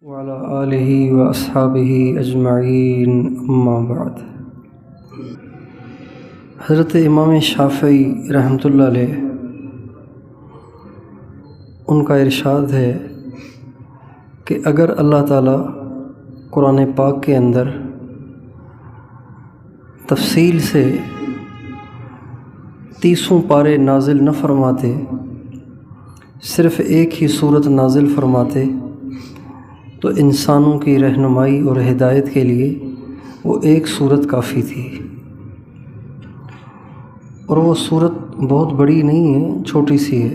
وعلى آلہ واصحابہ اجمعین اما بعد۔ حضرت امام شافعی رحمۃ اللہ علیہ ان کا ارشاد ہے کہ اگر اللہ تعالیٰ قرآن پاک کے اندر تفصیل سے 30 پارے نازل نہ فرماتے، صرف ایک ہی صورت نازل فرماتے، تو انسانوں کی رہنمائی اور ہدایت کے لیے وہ ایک صورت کافی تھی، اور وہ صورت بہت بڑی نہیں ہے، چھوٹی سی ہے،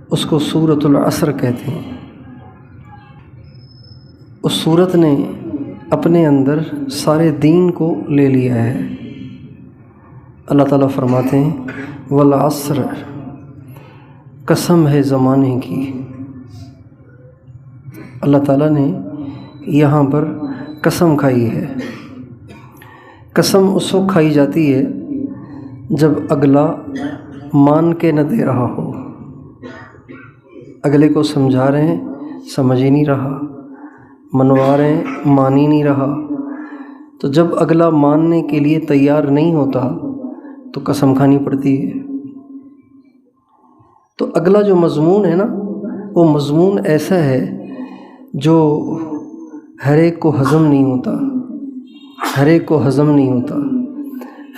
اس کو سورۃ العصر کہتے ہیں۔ اس صورت نے اپنے اندر سارے دین کو لے لیا ہے۔ اللہ تعالیٰ فرماتے ہیں والعصر، قسم ہے زمانے کی۔ اللہ تعالیٰ نے یہاں پر قسم کھائی ہے۔ قسم اس وقت کھائی جاتی ہے جب اگلا مان کے نہ دے رہا ہو، اگلے کو سمجھا رہے ہیں سمجھ ہی نہیں رہا، منوا رہے ہیں مان ہی نہیں رہا، تو جب اگلا ماننے کے لیے تیار نہیں ہوتا تو قسم کھانی پڑتی ہے۔ تو اگلا جو مضمون ہے نا، وہ مضمون ایسا ہے جو ہر ایک کو ہضم نہیں ہوتا، ہر ایک کو ہضم نہیں ہوتا،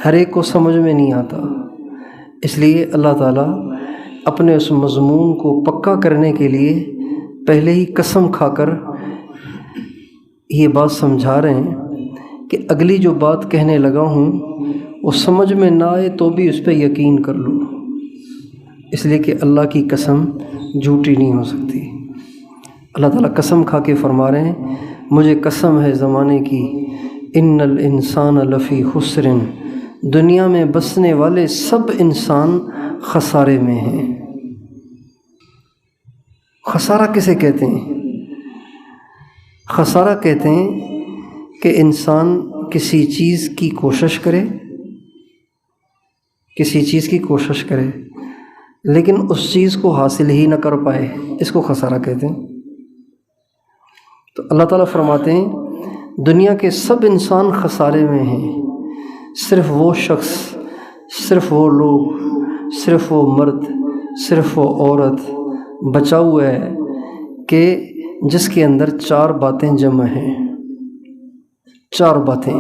ہر ایک کو سمجھ میں نہیں آتا۔ اس لیے اللہ تعالیٰ اپنے اس مضمون کو پکا کرنے کے لیے پہلے ہی قسم کھا کر یہ بات سمجھا رہے ہیں کہ اگلی جو بات کہنے لگا ہوں وہ سمجھ میں نہ آئے تو بھی اس پہ یقین کر لو، اس لیے کہ اللہ کی قسم جھوٹی نہیں ہو سکتی۔ اللہ تعالیٰ قسم کھا کے فرما رہے ہیں مجھے قسم ہے زمانے کی، ان الانسان لفی خسر، دنیا میں بسنے والے سب انسان خسارے میں ہیں۔ خسارہ کسے کہتے ہیں؟ خسارہ کہتے ہیں کہ انسان کسی چیز کی کوشش کرے، کسی چیز کی کوشش کرے لیکن اس چیز کو حاصل ہی نہ کر پائے، اس کو خسارہ کہتے ہیں۔ تو اللہ تعالیٰ فرماتے ہیں دنیا کے سب انسان خسارے میں ہیں، صرف وہ شخص، صرف وہ لوگ، صرف وہ مرد، صرف وہ عورت بچا ہوا ہے کہ جس کے اندر 4 باتیں جمع ہیں۔ 4 باتیں،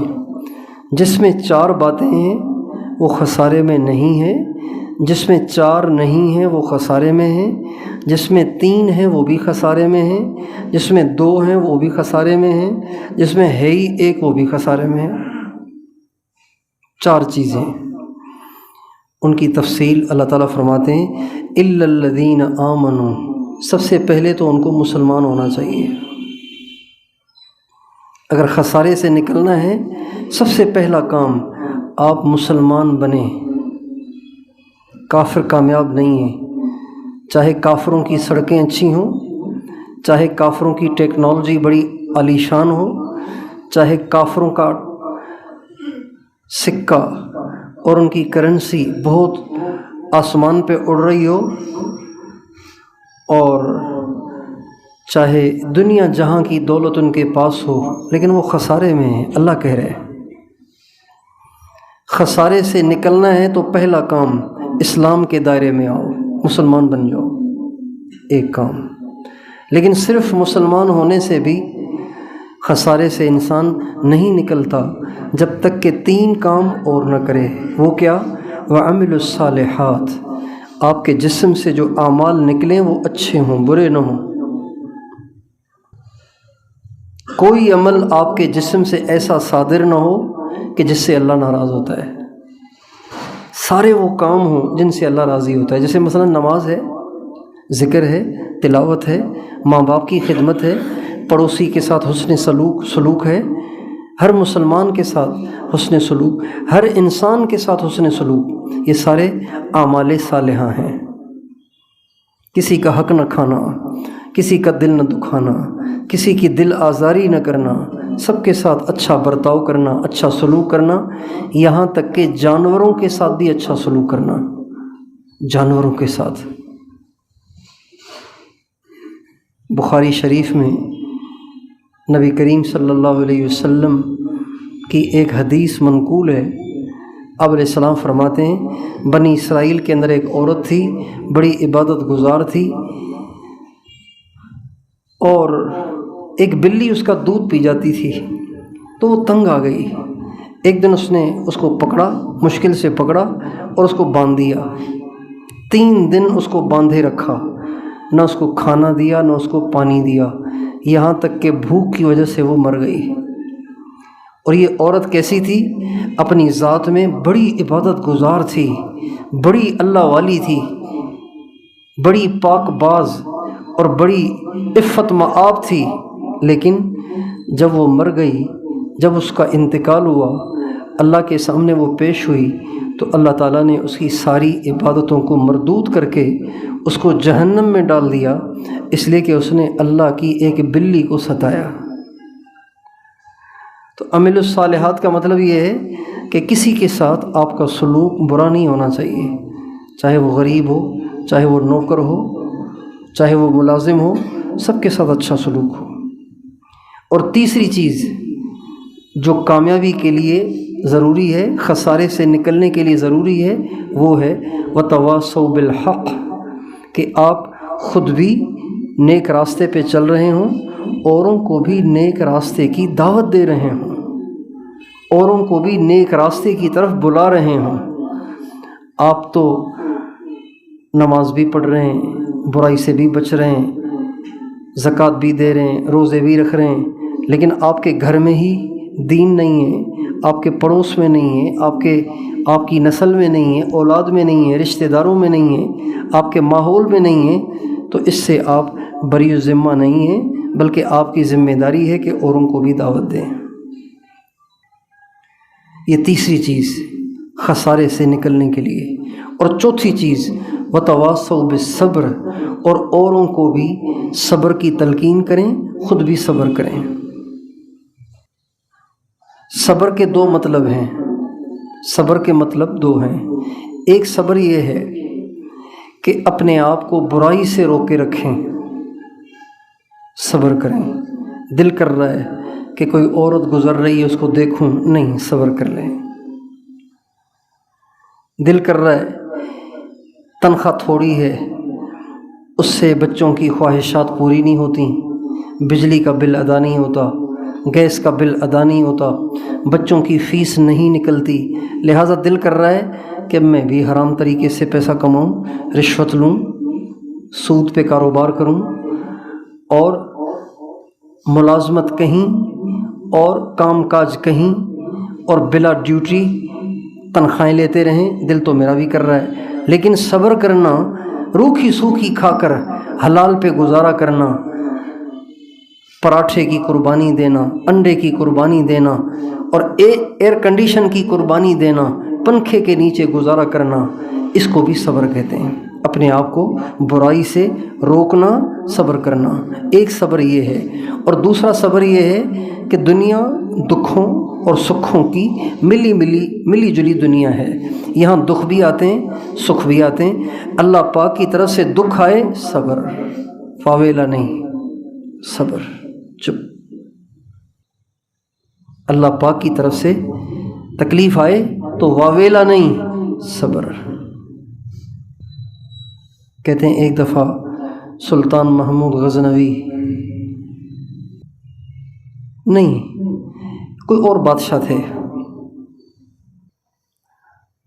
جس میں 4 باتیں ہیں وہ خسارے میں نہیں ہے، جس میں 4 نہیں ہیں وہ خسارے میں ہیں، جس میں 3 ہیں وہ بھی خسارے میں ہیں، جس میں 2 ہیں وہ بھی خسارے میں ہیں، جس میں ہے ہی 1 وہ بھی خسارے میں ہے۔ 4 چیزیں، ان کی تفصیل اللہ تعالیٰ فرماتے ہیں الا الذین آمنوا، سب سے پہلے تو ان کو مسلمان ہونا چاہیے۔ اگر خسارے سے نکلنا ہے سب سے پہلا کام آپ مسلمان بنیں۔ کافر کامیاب نہیں ہے، چاہے کافروں کی سڑکیں اچھی ہوں، چاہے کافروں کی ٹیکنالوجی بڑی عالیشان ہو، چاہے کافروں کا سکہ اور ان کی کرنسی بہت آسمان پہ اڑ رہی ہو، اور چاہے دنیا جہاں کی دولت ان کے پاس ہو، لیکن وہ خسارے میں ہیں۔ اللہ کہہ رہے ہیں خسارے سے نکلنا ہے تو پہلا کام اسلام کے دائرے میں آؤ، مسلمان بن جاؤ، ایک کام۔ لیکن صرف مسلمان ہونے سے بھی خسارے سے انسان نہیں نکلتا جب تک کہ 3 کام اور نہ کرے۔ وہ کیا؟ وَعَمِلُوا الصَّالِحَاتِ، آپ کے جسم سے جو اعمال نکلیں وہ اچھے ہوں، برے نہ ہوں۔ کوئی عمل آپ کے جسم سے ایسا صادر نہ ہو کہ جس سے اللہ ناراض ہوتا ہے، سارے وہ کام ہوں جن سے اللہ راضی ہوتا ہے۔ جیسے مثلا نماز ہے، ذکر ہے، تلاوت ہے، ماں باپ کی خدمت ہے، پڑوسی کے ساتھ حسن سلوک ہے، ہر مسلمان کے ساتھ حسن سلوک، ہر انسان کے ساتھ حسن سلوک، یہ سارے اعمال صالحہ ہیں۔ کسی کا حق نہ کھانا، کسی کا دل نہ دکھانا، کسی کی دل آزاری نہ کرنا، سب کے ساتھ اچھا برتاؤ کرنا، اچھا سلوک کرنا، یہاں تک کہ جانوروں کے ساتھ بھی اچھا سلوک کرنا، جانوروں کے ساتھ۔ بخاری شریف میں نبی کریم صلی اللہ علیہ وسلم کی ایک حدیث منقول ہے۔ آپ علیہ السلام فرماتے ہیں بنی اسرائیل کے اندر ایک عورت تھی، بڑی عبادت گزار تھی، اور ایک بلی اس کا دودھ پی جاتی تھی تو وہ تنگ آ گئی۔ ایک دن اس نے اس کو پکڑا، مشکل سے پکڑا اور اس کو باندھ دیا۔ 3 دن اس کو باندھے رکھا، نہ اس کو کھانا دیا نہ اس کو پانی دیا، یہاں تک کہ بھوک کی وجہ سے وہ مر گئی۔ اور یہ عورت کیسی تھی؟ اپنی ذات میں بڑی عبادت گزار تھی، بڑی اللہ والی تھی، بڑی پاک باز اور بڑی عفت مآب تھی، لیکن جب وہ مر گئی، جب اس کا انتقال ہوا، اللہ کے سامنے وہ پیش ہوئی، تو اللہ تعالیٰ نے اس کی ساری عبادتوں کو مردود کر کے اس کو جہنم میں ڈال دیا، اس لیے کہ اس نے اللہ کی ایک بلی کو ستایا۔ تو عمل الصالحات کا مطلب یہ ہے کہ کسی کے ساتھ آپ کا سلوک برا نہیں ہونا چاہیے، چاہے وہ غریب ہو، چاہے وہ نوکر ہو، چاہے وہ ملازم ہو، سب کے ساتھ اچھا سلوک ہو۔ اور تیسری چیز جو کامیابی کے لیے ضروری ہے، خسارے سے نکلنے کے لیے ضروری ہے، وہ ہے وتواصوا بالحق، کہ آپ خود بھی نیک راستے پہ چل رہے ہوں، اوروں کو بھی نیک راستے کی دعوت دے رہے ہوں، اوروں کو بھی نیک راستے کی طرف بلا رہے ہوں۔ آپ تو نماز بھی پڑھ رہے ہیں، برائی سے بھی بچ رہے ہیں، زکوٰۃ بھی دے رہے ہیں، روزے بھی رکھ رہے ہیں، لیکن آپ کے گھر میں ہی دین نہیں ہے، آپ کے پڑوس میں نہیں ہے، آپ کی نسل میں نہیں ہے، اولاد میں نہیں ہے، رشتہ داروں میں نہیں ہے، آپ کے ماحول میں نہیں ہے، تو اس سے آپ بری ذمہ نہیں ہیں، بلکہ آپ کی ذمہ داری ہے کہ اوروں کو بھی دعوت دیں۔ یہ تیسری چیز خسارے سے نکلنے کے لیے۔ اور چوتھی چیز وتواصوا بالصبر، اور اوروں کو بھی صبر کی تلقین کریں، خود بھی صبر کریں۔ صبر کے 2 مطلب ہیں، صبر کے مطلب 2 ہیں۔ ایک صبر یہ ہے کہ اپنے آپ کو برائی سے روکے رکھیں، صبر کریں۔ دل کر رہا ہے کہ کوئی عورت گزر رہی ہے اس کو دیکھوں، نہیں، صبر کر لیں۔ دل کر رہا ہے تنخواہ تھوڑی ہے، اس سے بچوں کی خواہشات پوری نہیں ہوتی، بجلی کا بل ادا نہیں ہوتا، گیس کا بل ادا نہیں ہوتا، بچوں کی فیس نہیں نکلتی، لہٰذا دل کر رہا ہے کہ میں بھی حرام طریقے سے پیسہ کماؤں، رشوت لوں، سود پہ کاروبار کروں، اور ملازمت کہیں اور کام کاج کہیں، اور بلا ڈیوٹی تنخواہیں لیتے رہیں۔ دل تو میرا بھی کر رہا ہے، لیکن صبر کرنا، روکھی سوکھی کھا کر حلال پہ گزارا کرنا، پراٹھے کی قربانی دینا، انڈے کی قربانی دینا، اور ایئر کنڈیشن کی قربانی دینا، پنکھے کے نیچے گزارا کرنا، اس کو بھی صبر کہتے ہیں۔ اپنے آپ کو برائی سے روکنا، صبر کرنا، ایک صبر یہ ہے۔ اور دوسرا صبر یہ ہے کہ دنیا دکھوں اور سکھوں کی ملی جلی دنیا ہے، یہاں دکھ بھی آتے ہیں، سکھ بھی آتے ہیں۔ اللہ پاک کی طرف سے دکھ آئے صبر، فاویلا نہیں، صبر، چپ۔ اللہ پاک کی طرف سے تکلیف آئے تو واویلا نہیں، صبر۔ کہتے ہیں ایک دفعہ سلطان محمود غزنوی، نہیں کوئی اور بادشاہ تھے،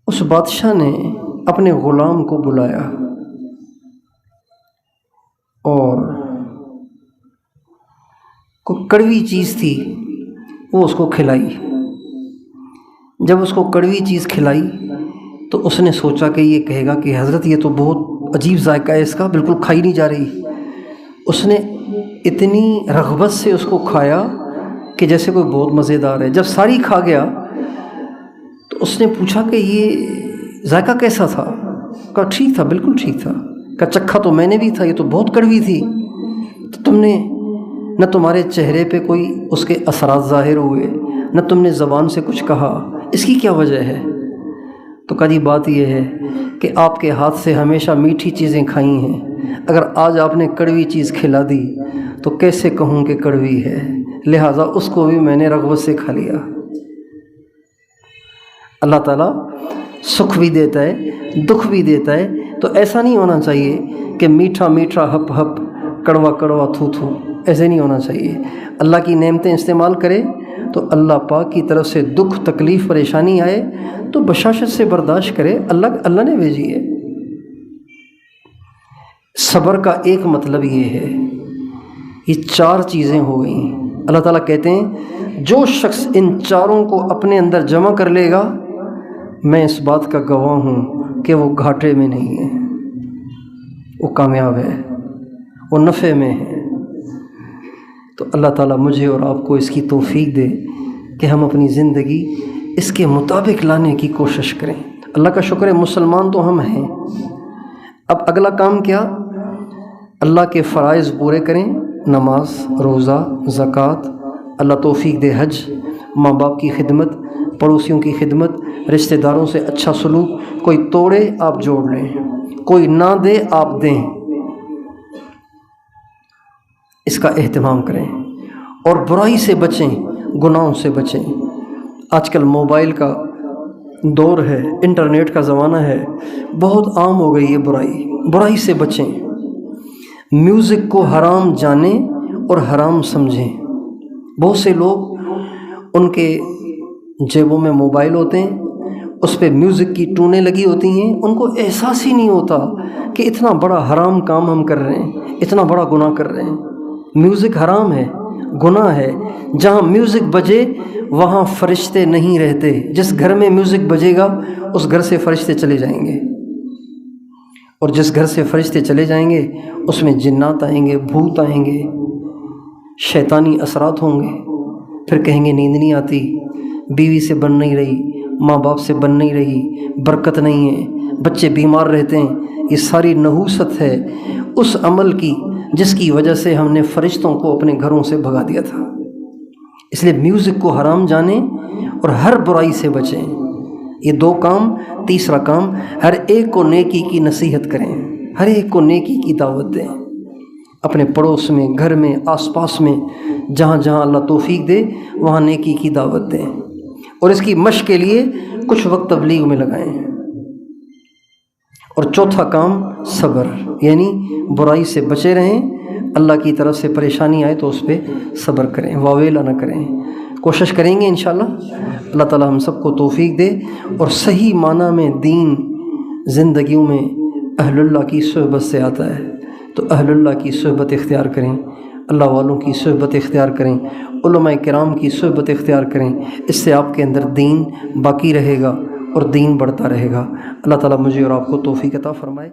اس بادشاہ نے اپنے غلام کو بلایا اور کوئی کڑوی چیز تھی وہ اس کو کھلائی۔ جب اس کو کڑوی چیز کھلائی تو اس نے سوچا کہ یہ کہے گا کہ حضرت یہ تو بہت عجیب ذائقہ ہے اس کا، بالکل کھائی نہیں جا رہی۔ اس نے اتنی رغبت سے اس کو کھایا کہ جیسے کوئی بہت مزیدار ہے۔ جب ساری کھا گیا تو اس نے پوچھا کہ یہ ذائقہ کیسا تھا؟ کہا ٹھیک تھا، بالکل ٹھیک تھا۔ کہا چکھا تو میں نے بھی تھا، یہ تو بہت کڑوی تھی۔ تو تم نے نہ تمہارے چہرے پہ کوئی اس کے اثرات ظاہر ہوئے، نہ تم نے زبان سے کچھ کہا، اس کی کیا وجہ ہے؟ تو کہا جی بات یہ ہے کہ آپ کے ہاتھ سے ہمیشہ میٹھی چیزیں کھائی ہیں، اگر آج آپ نے کڑوی چیز کھلا دی تو کیسے کہوں کہ کڑوی ہے، لہٰذا اس کو بھی میں نے رغبت سے کھا لیا۔ اللہ تعالیٰ سکھ بھی دیتا ہے، دکھ بھی دیتا ہے، تو ایسا نہیں ہونا چاہیے کہ میٹھا میٹھا ہپ ہپ، کڑوا کڑوا تھو تھو، ایسے نہیں ہونا چاہیے۔ اللہ کی نعمتیں استعمال کرے تو اللہ پاک کی طرف سے دکھ تکلیف پریشانی آئے تو بشاشت سے برداشت کرے، اللہ نے بھیجی ہے۔ صبر کا ایک مطلب یہ ہے، یہ 4 چیزیں ہو گئیں۔ اللہ تعالیٰ کہتے ہیں جو شخص ان چاروں کو اپنے اندر جمع کر لے گا، میں اس بات کا گواہ ہوں کہ وہ گھاٹے میں نہیں ہے، وہ کامیاب ہے، وہ نفع میں ہے۔ تو اللہ تعالیٰ مجھے اور آپ کو اس کی توفیق دے کہ ہم اپنی زندگی اس کے مطابق لانے کی کوشش کریں۔ اللہ کا شکر ہے مسلمان تو ہم ہیں۔ اب اگلا کام کیا؟ اللہ کے فرائض پورے کریں، نماز، روزہ، زکوٰۃ، اللہ توفیق دے حج، ماں باپ کی خدمت، پڑوسیوں کی خدمت، رشتہ داروں سے اچھا سلوک، کوئی توڑے آپ جوڑ لیں، کوئی نہ دے آپ دیں، اس کا اہتمام کریں، اور برائی سے بچیں، گناہوں سے بچیں۔ آج کل موبائل کا دور ہے، انٹرنیٹ کا زمانہ ہے، بہت عام ہو گئی ہے برائی سے بچیں۔ میوزک کو حرام جانیں اور حرام سمجھیں۔ بہت سے لوگ، ان کے جیبوں میں موبائل ہوتے ہیں، اس پہ میوزک کی ٹونیں لگی ہوتی ہیں، ان کو احساس ہی نہیں ہوتا کہ اتنا بڑا حرام کام ہم کر رہے ہیں، اتنا بڑا گناہ کر رہے ہیں۔ میوزک حرام ہے، گناہ ہے۔ جہاں میوزک بجے وہاں فرشتے نہیں رہتے۔ جس گھر میں میوزک بجے گا اس گھر سے فرشتے چلے جائیں گے، اور جس گھر سے فرشتے چلے جائیں گے اس میں جنات آئیں گے، بھوت آئیں گے، شیطانی اثرات ہوں گے۔ پھر کہیں گے نیند نہیں آتی، بیوی سے بن نہیں رہی، ماں باپ سے بن نہیں رہی، برکت نہیں ہے، بچے بیمار رہتے ہیں۔ یہ ساری نحوست ہے اس عمل کی جس کی وجہ سے ہم نے فرشتوں کو اپنے گھروں سے بھگا دیا تھا۔ اس لیے میوزک کو حرام جانیں اور ہر برائی سے بچیں۔ یہ 2 کام۔ تیسرا کام، ہر ایک کو نیکی کی نصیحت کریں، ہر ایک کو نیکی کی دعوت دیں، اپنے پڑوس میں، گھر میں، آس پاس میں، جہاں جہاں اللہ توفیق دے وہاں نیکی کی دعوت دیں، اور اس کی مشق کے لیے کچھ وقت تبلیغ میں لگائیں۔ اور چوتھا کام صبر، یعنی برائی سے بچے رہیں، اللہ کی طرف سے پریشانی آئے تو اس پہ صبر کریں، واویلا نہ کریں۔ کوشش کریں گے انشاءاللہ۔ اللہ تعالی ہم سب کو توفیق دے اور صحیح معنی میں دین زندگیوں میں اہل اللہ کی صحبت سے آتا ہے، تو اہل اللہ کی صحبت اختیار کریں، اللہ والوں کی صحبت اختیار کریں، علماء کرام کی صحبت اختیار کریں۔ اس سے آپ کے اندر دین باقی رہے گا اور دین بڑھتا رہے گا۔ اللہ تعالیٰ مجھے اور آپ کو توفیق عطا فرمائے۔